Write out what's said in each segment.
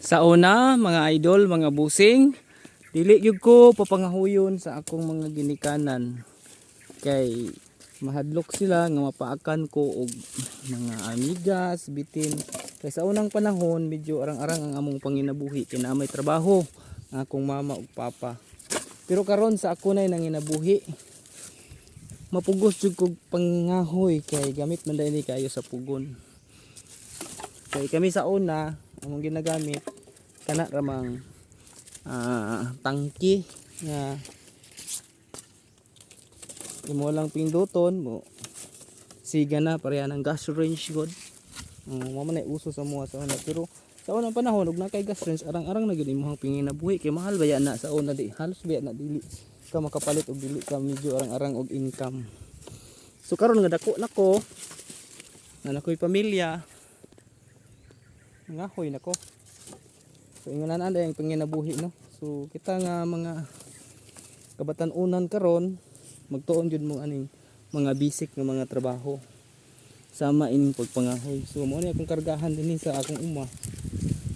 Sa una, mga idol, mga busing, dili gyud ko papangahuyon sa akong mga ginikanan. Kay mahadlok sila nga mapaakan ko og mga amigas, bitin. Kay sa unang panahon, medyo arang-arang ang among panginabuhi kay na may trabaho ang akong mama ug papa. Pero karon sa ako nay nanginabuhi, mapugos jud kog pangahoy kay gamit man dai kayo sa pugon. Kay kami sa una, among ginagamit kana ramang tangki nga imo lang pinduton mo siga na pareha ng gas range god. Mao man ay uso sa mga sa una, pero sa unang panahon ug nakay gas range arang-arang na gyud imong panginabuhi kay mahal baya na sa una di halos baya na dili ka makapalit og dili ka medyo arang-arang og income. So karon nga dako nako na nakoy pamilya ngahoy nako. So ingon na ang panginabuhi no. So kita nga mga kabatan-unan karon magtuon jud mo aning mga basic nga mga trabaho sama in pagpangahoy. So mo ni akong kargahan dinhi sa akong uma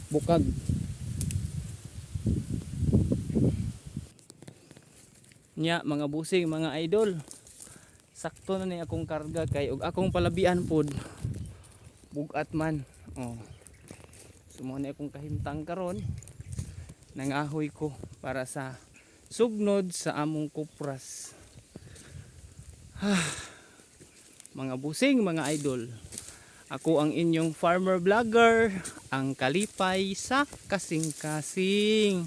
bukag. Nya mga busing, mga idol, sakto na ni akong karga kay og akong palabian pod bugat man. So mo ni akong kahimtang karon nangahoy ko para sa sugnod sa among kupras. Mga busing, mga idol, ako ang inyong farmer vlogger, ang kalipay sa kasing-kasing.